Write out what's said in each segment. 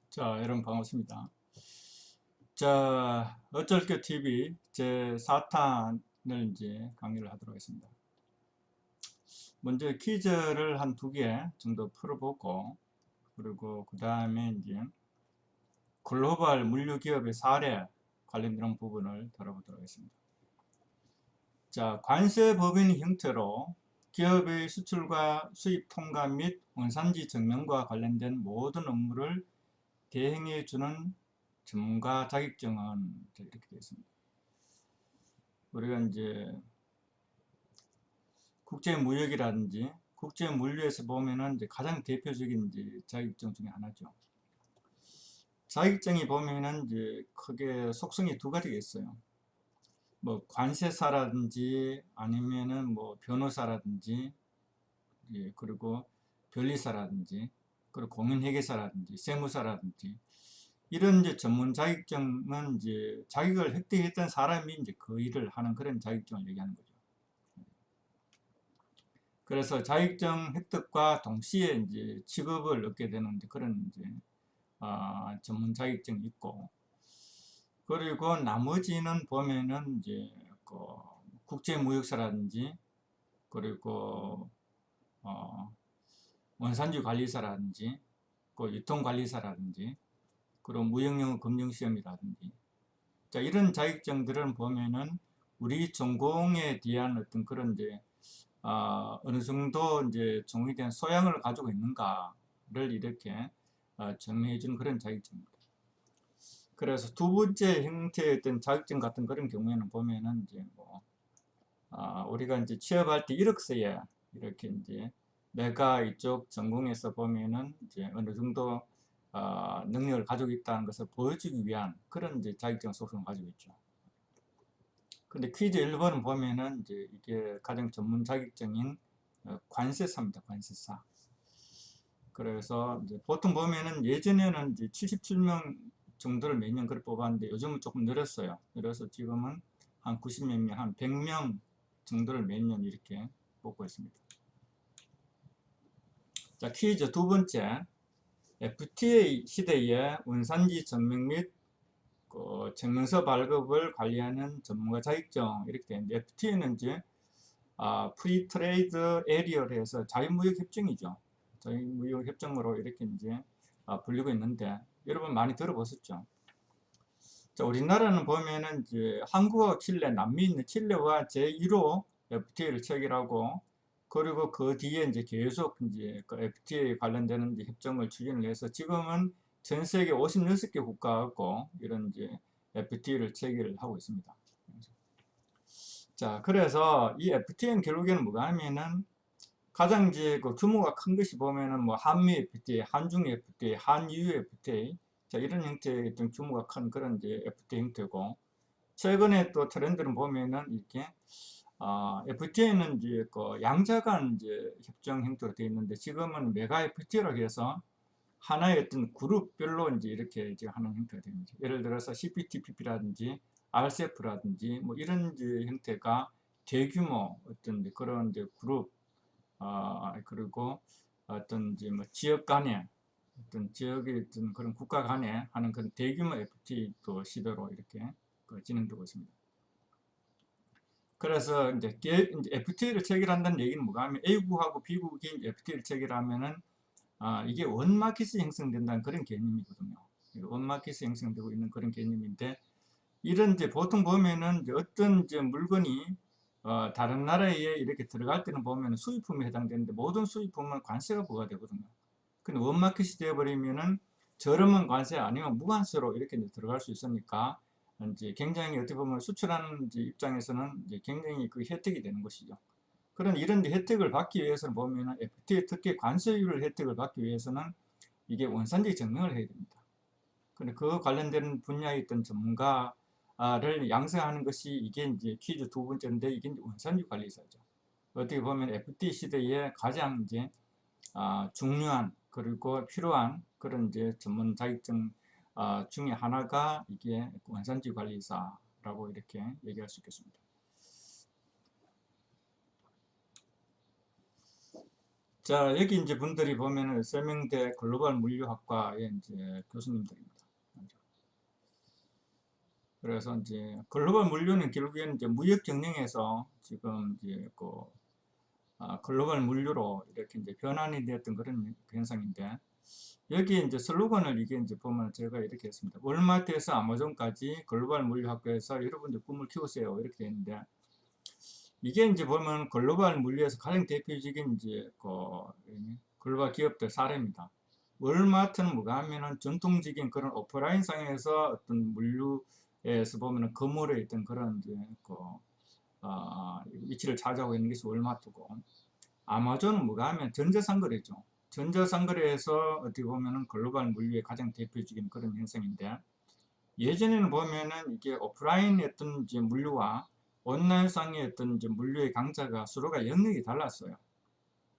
자, 여러분 반갑습니다. 자, 어쩔겨 TV 제 4탄을 이제 강의를 하도록 하겠습니다. 먼저 퀴즈를 한 2개 정도 풀어보고, 그리고 그 다음에 이제 글로벌 물류 기업의 사례 관련된 부분을 다뤄보도록 하겠습니다. 자, 관세 법인 형태로 기업의 수출과 수입 통과 및 원산지 증명과 관련된 모든 업무를 대행해 주는 전문가 자격증은 이렇게 되어 있습니다. 우리가 이제 국제무역이라든지 국제물류에서 보면은 이제 가장 대표적인 이제 자격증 중에 하나죠. 자격증이 보면은 이제 크게 속성이 2가지가 있어요. 뭐 관세사라든지 아니면은 뭐 변호사라든지, 예, 그리고 변리사라든지, 그리고 공인회계사라든지, 세무사라든지, 이런 이제 전문 자격증은 이제 자격을 획득했던 사람이 이제 그 일을 하는 그런 자격증을 얘기하는 거죠. 그래서 자격증 획득과 동시에 이제 직업을 얻게 되는 그런 이제 전문 자격증이 있고, 그리고 나머지는 보면은 이제 그 국제무역사라든지, 그리고 어 원산지 관리사라든지, 그 유통관리사라든지, 그리고 무역영어 검증시험이라든지, 자, 이런 자격증들은 보면은 우리 전공에 대한 어떤 그런 이제 어느 정도 이제 정의된 소양을 가지고 있는가를 이렇게 증명해 주는 그런 자격증입니다. 그래서 2번째 형태의 어떤 자격증 같은 그런 경우에는 보면은 이제 뭐 우리가 이제 취업할 때 이력서에 이렇게 이제 내가 이쪽 전공에서 보면은 이제 어느 정도 능력을 가지고 있다는 것을 보여주기 위한 그런 이제 자격증 속성을 가지고 있죠. 근데 퀴즈 1번은 보면은 이제 이게 가장 전문 자격증인 관세사입니다. 관세사. 그래서 이제 보통 보면은 예전에는 이제 77명 정도를 매년 그렇게 뽑았는데 요즘은 조금 늘었어요. 그래서 지금은 한 90몇 명, 한 100명 정도를 매년 이렇게 뽑고 있습니다. 자, 퀴즈 2번째. FTA 시대에 원산지 증명 및 증명서 발급을 관리하는 전문가 자격증 이렇게 되는데, FTA는 이제 프리 트레이드 에리어를 해서 자유무역 협정이죠. 자유무역 협정으로 이렇게 이제 불리고 있는데, 여러분 많이 들어보셨죠? 자, 우리나라는 보면은 이제 한국과 칠레, 남미 있는 칠레와 제1호 FTA를 체결하고, 그리고 그 뒤에 이제 계속 이제 그 FTA 관련되는 이제 협정을 추진을 해서 지금은 전 세계 56개 국가하고 이런 이제 FTA를 체결을 하고 있습니다. 자, 그래서 이 FTA는 결국에는 뭐가 하면은 가장 이제 그 규모가 큰 것이 보면은 뭐 한미 FTA, 한중 FTA, 한EU FTA, 자, 이런 형태의 좀 규모가 큰 그런 이제 FTA 형태고, 최근에 또 트렌드를 보면은 이렇게 FTA는 이제 그 양자간 이제 협정 형태로 되어 있는데, 지금은 메가 FTA라고 해서 하나의 어떤 그룹별로 이제 이렇게 이제 하는 형태가 됩니다. 예를 들어서 CPTPP라든지 RCEP라든지 뭐 이런 이제 형태가 대규모 어떤 이제 그런 이제 그룹, 그리고 어떤 이제 뭐 지역 간에 어떤 지역의 어떤 그런 국가 간에 하는 그런 대규모 FTA 또 시도로 이렇게 진행되고 있습니다. 그래서 이제 FTA를 체결한다는 얘기는 뭐가 하면 A국하고 B국이 FTA를 체결하면은 이게 원마켓이 형성된다는 그런 개념이거든요. 원마켓이 형성되고 있는 그런 개념인데, 이런 이제 보통 보면은 이제 어떤 이제 물건이 다른 나라에 이렇게 들어갈 때는 보면 수입품에 해당되는데, 모든 수입품은 관세가 부과되거든요. 근데 원마켓이 되어버리면은 저렴한 관세 아니면 무관세로 이렇게 이제 들어갈 수 있으니까 이제 굉장히 어떻게 보면 수출하는 이제 입장에서는 이제 굉장히 그 혜택이 되는 것이죠. 그런 이런 혜택을 받기 위해서는 보면은 FTA, 특히 관세율 혜택을 받기 위해서는 이게 원산지 증명을 해야 됩니다. 근데 그 관련된 분야에 있던 전문가를 양성하는 것이 이게 이제 퀴즈 2번째인데, 이게 이제 원산지 관리사죠. 어떻게 보면 FTA 시대에 가장 이제 중요한 그리고 필요한 그런 이제 전문 자격증 중에 하나가 이게 원산지 관리사라고 이렇게 얘기할 수 있겠습니다. 자, 여기 이제 분들이 보면은 세명대 글로벌 물류학과의 이제 교수님들입니다. 그래서 이제 글로벌 물류는 결국에는 이제 무역 경영에서 지금 이제 글로벌 물류로 이렇게 이제 변환이 되었던 그런 현상인데, 여기 이제 슬로건을 이게 이제 보면 제가 이렇게 했습니다. 월마트에서 아마존까지 글로벌 물류학교에서 여러분들 꿈을 키우세요. 이렇게 되어 있는데, 이게 이제 보면 글로벌 물류에서 가장 대표적인 이제 글로벌 기업들 사례입니다. 월마트는 뭐가 하면은 전통적인 그런 오프라인 상에서 어떤 물류에서 보면은 거물에 있던 그런 이제 위치를 차지하고 있는 것이 월마트고, 아마존은 뭐가 하면 전자상거래죠. 전자상거래에서 어떻게 보면은 글로벌 물류의 가장 대표적인 그런 현상인데, 예전에는 보면은 이게 오프라인의 어떤 이제 물류와 온라인상의 어떤 이제 물류의 강자가 서로가 영역이 달랐어요.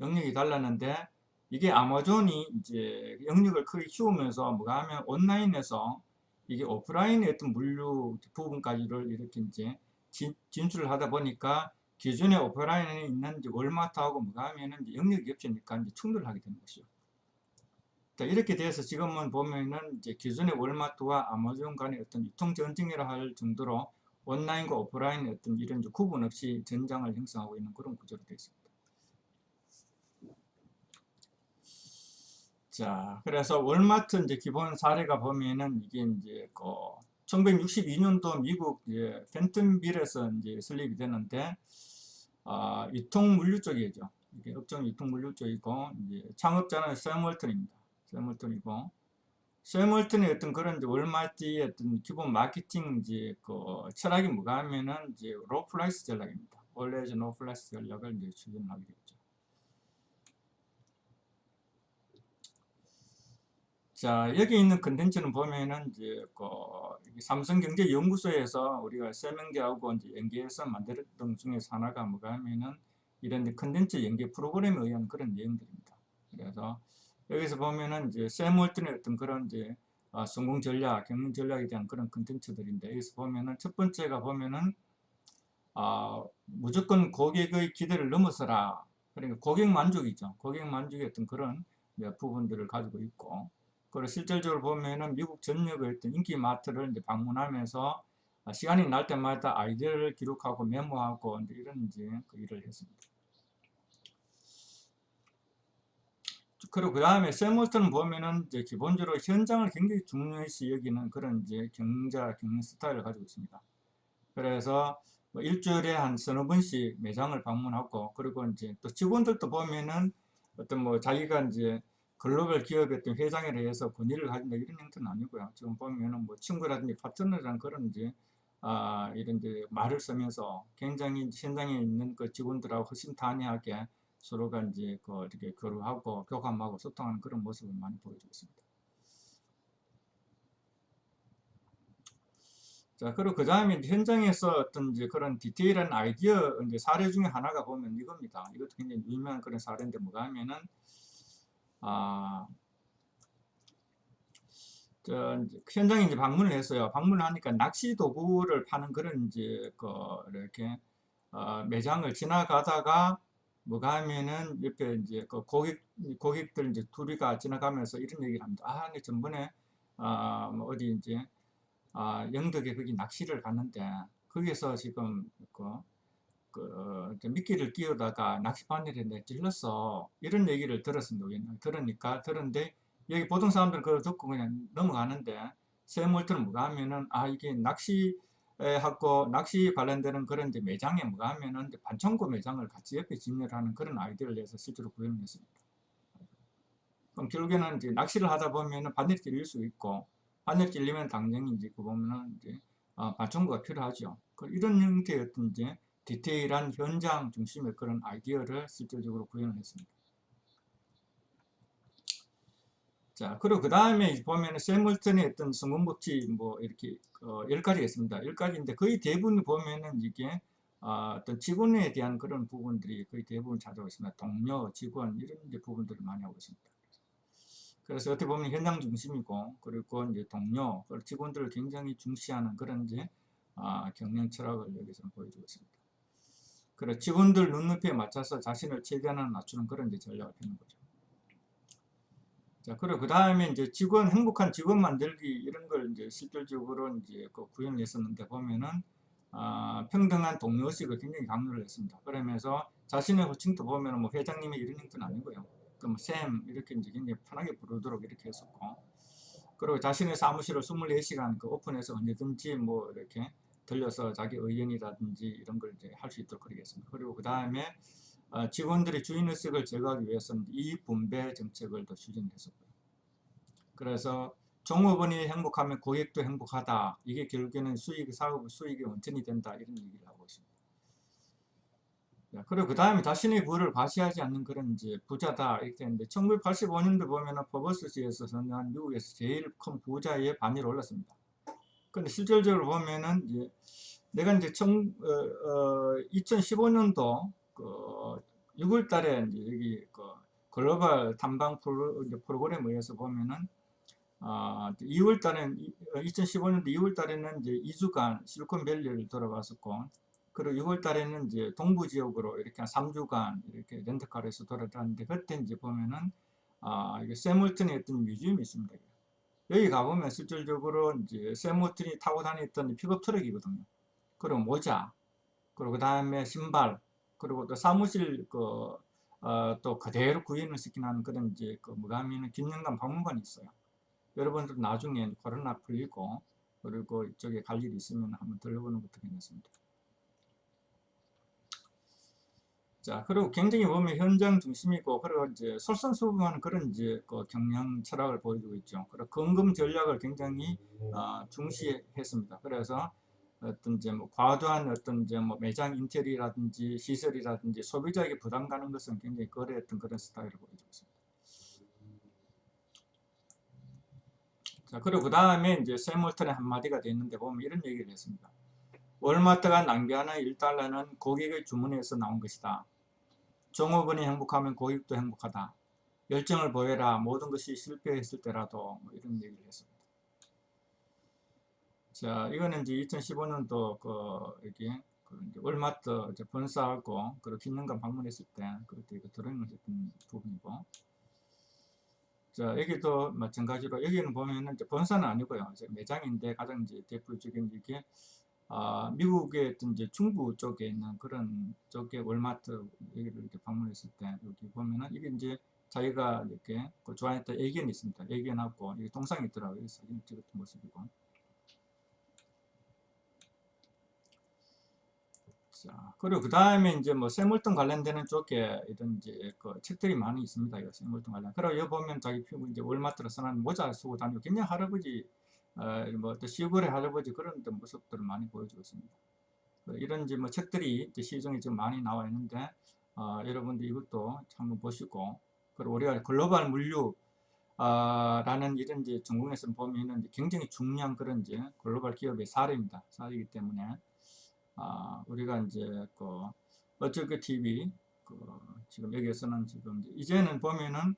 영역이 달랐는데, 이게 아마존이 이제 영역을 크게 키우면서 뭐가 하면 온라인에서 이게 오프라인의 어떤 물류 부분까지를 이렇게 이제 진출을 하다 보니까 기존의 오프라인에 있는 이제 월마트하고 뭐가 하면은 이제 영역이 겹치니까 이제 충돌을 하게 되는 것이죠. 자, 이렇게 돼서 지금은 보면은 이제 기존의 월마트와 아마존 간의 어떤 유통 전쟁이라 할 정도로 온라인과 오프라인의 어떤 이런 구분 없이 전장을 형성하고 있는 그런 구조로 되어 있습니다. 자, 그래서 월마트 이제 기본 사례가 보면은 이게 이제 1962년도 미국 이제 펜튼빌에서 이제 설립이 되는데, 유통 물류 쪽이죠. 이게 업종 유통 물류 쪽이고, 이제 창업자는 샘 월튼입니다. 샘 월튼이고, 샘 월튼의 어떤 그런 이제 월마트의 어떤 기본 마케팅 이제 철학이 뭐가 하면은 이제 로 플라이스 전략입니다. 원래 노 플라이스 전략을 이제 추진하게 됐죠. 자, 여기 있는 컨텐츠는 보면은 이제 삼성경제연구소에서 우리가 세명대하고 이제 연계해서 만들었던 중에서 하나가 뭐가 하면은 이런 컨텐츠 연계 프로그램에 의한 그런 내용들입니다. 그래서 여기서 보면은 이제 샘 월튼의 어떤 그런 이제 성공 전략, 경영 전략에 대한 그런 컨텐츠들인데, 여기서 보면은 첫 번째가 보면은 무조건 고객의 기대를 넘어서라. 그러니까 고객 만족이죠. 고객 만족의 어떤 그런 부분들을 가지고 있고, 그리고 실질적으로 보면은 미국 전역의 어떤 인기 마트를 이제 방문하면서 시간이 날 때마다 아이디어를 기록하고 메모하고 이제 이런 이제 그 일을 했습니다. 그리고 그 다음에 샘 월튼은 보면은 이제 기본적으로 현장을 굉장히 중요시 여기는 그런 이제 경영 스타일을 가지고 있습니다. 그래서 뭐 일주일에 한 서너 번씩 매장을 방문하고, 그리고 이제 또 직원들도 보면은 어떤 뭐 자기가 이제 글로벌 기업의 어떤 회장이라 해서 권위를 가진다 이런 형태는 아니고요. 지금 보면은 뭐 친구라든지 파트너라는 그런 이제 이런 이제 말을 쓰면서 굉장히 현장에 있는 그 직원들하고 훨씬 단호하게 서로가 이제 이렇게 교류하고 교감하고 소통하는 그런 모습을 많이 보여주고 있습니다. 자, 그리고 그 다음에 현장에서 어떤 이제 그런 디테일한 아이디어 이제 사례 중에 하나가 보면 이겁니다. 이것도 굉장히 유명한 그런 사례인데 뭐가 하면은, 아, 이제 현장에 이제 방문을 했어요. 방문을 하니까 낚시 도구를 파는 그런 이제 이렇게 매장을 지나가다가 뭐가 하면은 옆에 이제 고객들 이제 둘이가 지나가면서 이런 얘기를 합니다. 네, 전번에 뭐 어디 이제 영덕에 거기 낚시를 갔는데 거기서 지금 미끼를 끼우다가 낚시 바늘에 내 찔렀어. 이런 얘기를 들었습니다. 들었는데 여기 보통 사람들은 그걸 듣고 그냥 넘어가는데, 샘 월튼은 뭐가 하면은 이게 낚시하고 낚시 관련되는 그런 이제 매장에 뭐가 하면은 이제 반창고 매장을 같이 옆에 진열하는 그런 아이디어를 내서 실제로 구현을 했습니다. 그럼 결국에는 이제 낚시를 하다 보면은 바늘이 찔릴 수 있고, 바늘 찔리면 당연히 이제 보면은 이제 반창고가 필요하죠. 이런 형태의 어떤 이제 디테일한 현장 중심의 그런 아이디어를 실질적으로 구현을 했습니다. 자, 그리고 그 다음에 보면은 샘 월튼의 어떤 성공 법칙 뭐 이렇게 10가지가 있습니다. 10가지인데 거의 대부분 보면은 이게 어떤 직원에 대한 그런 부분들이 거의 대부분 차지하고 있습니다. 동료, 직원 이런 이제 부분들을 많이 하고 있습니다. 그래서 어떻게 보면 현장 중심이고, 그리고 이제 동료, 그리고 직원들을 굉장히 중시하는 그런 이제 경영 철학을 여기서 보여주고 있습니다. 그래 직원들 눈높이에 맞춰서 자신을 최대한 낮추는 그런 이제 전략을 펴는 거죠. 자, 그리고 그 다음에 이제 직원, 행복한 직원 만들기 이런 걸 이제 실질적으로 이제 그 구현을 했었는데 보면은, 평등한 동료 의식을 굉장히 강조를 했습니다. 그러면서 자신의 호칭도 보면은 뭐 회장님이 이런 형태는 아니고요. 그럼 쌤 이렇게 이제 굉장히 편하게 부르도록 이렇게 했었고, 그리고 자신의 사무실을 24시간 그 오픈해서 언제든지 뭐 이렇게 들려서 자기 의견이라든지 이런 걸 이제 할 수 있도록 그렇게 했습니다. 그리고 그 다음에 직원들의 주인의식을 제거하기 위해서는 이익 분배 정책을 더 추진했었고요. 그래서 종업원이 행복하면 고객도 행복하다. 이게 결국에는 사업 수익의 원천이 된다. 이런 얘기를 하고 있습니다. 그리고 그 다음에 자신의 부를 과시하지 않는 그런 이제 부자다. 이렇게 했는데 1985년도 보면은 포버스시에서는 미국에서 제일 큰 부자의 반위로 올랐습니다. 근데 실질적으로 보면은 이제 내가 이제 2015년도 그 6월 달에 이제 여기 그 글로벌 탐방 프로그램에 의해서 보면은 2월 달엔 2015년도 2월 달에는 이제 2주간 실리콘밸리를 돌아봤었고, 그리고 6월 달에는 이제 동부 지역으로 이렇게 한 3주간 이렇게 렌터카에서 돌아다녔는데, 그때 이제 보면은 이게 세물튼의 어떤 뮤지엄이 있습니다. 여기 가보면 실질적으로 이제 세물튼이 타고 다녔던 픽업 트럭이거든요. 그리고 모자, 그리고 그 다음에 신발, 그리고 또 사무실 또 그대로 구현을 시키는 그런 이제 그 뭐가 하면은 김영남 박물관이 있어요. 여러분들 나중에 코로나 풀리고 그리고 이쪽에 갈 일이 있으면 한번 들러보는 것도 괜찮습니다. 자, 그리고 굉장히 보면 현장 중심이고, 그리고 이제 솔선수범하는 그런 이제 그 경영 철학을 보여주고 있죠. 그리고 근금 전략을 굉장히 중시했습니다. 그래서 어떤 이제 뭐 과도한 어떤 이제 뭐 매장 인테리어라든지 시설이라든지 소비자에게 부담 가는 것은 굉장히 거래했던 그런 스타일을 보여주고 있습니다. 자, 그리고 그 다음에 이제 세몰턴의 한마디가 됐는데 보면 이런 얘기를 했습니다. 월마트가 낭비하는 1달러는 고객의 주문에서 나온 것이다. 종업원이 행복하면 고객도 행복하다. 열정을 보여라. 모든 것이 실패했을 때라도 뭐 이런 얘기를 했습니다. 자, 이거는 이제 2015년도 이렇게 이제 월마트 이제 본사하고 그리고 김영관 방문했을 때 그때 이거 드로잉을 했던 부분이고. 자, 여기도 마찬가지로 여기는 보면은 이제 본사는 아니고요. 이제 매장인데 가장 이제 대표적인 이게 미국의 어떤 이제 중부 쪽에 있는 그런 쪽에 월마트 여기를 이렇게 방문했을 때 여기 보면은 이게 이제 자기가 이렇게 좋아했던 애견이 있습니다. 애견하고 이게 동상이 있더라고요. 사진 찍었던 모습이고. 자, 그리고 그 다음에 이제 뭐 세물통 관련되는 쪽에 이런 이제 그 책들이 많이 있습니다. 이 세물통 관련. 그리고 여기 보면 자기 피부 이제 월마트로 써는 모자 쓰고 다니고 굉장히 할아버지, 뭐또 시골의 할아버지 그런 모습들을 많이 보여주고 있습니다. 이런 이제 뭐 책들이 이제 시중에 지금 많이 나와 있는데, 여러분들 이것도 한번 보시고, 그리고 우리가 글로벌 물류, 라는 이런 이제 전공에서 보면은 굉장히 중요한 그런 이제 글로벌 기업의 사례입니다. 사례이기 때문에, 우리가 이제 어쩔 TV, 지금 여기에서는 지금 이제는 보면은,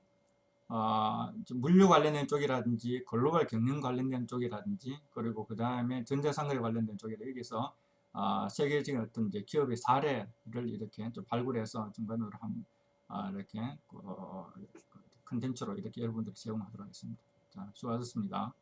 물류 관련된 쪽이라든지 글로벌 경영 관련된 쪽이라든지 그리고 그 다음에 전자상거래 관련된 쪽이라 여기서 세계적인 어떤 이제 기업의 사례를 이렇게 좀 발굴해서 중간으로 이렇게 컨텐츠로 이렇게 여러분들이 제공하도록 하겠습니다. 자, 수고하셨습니다.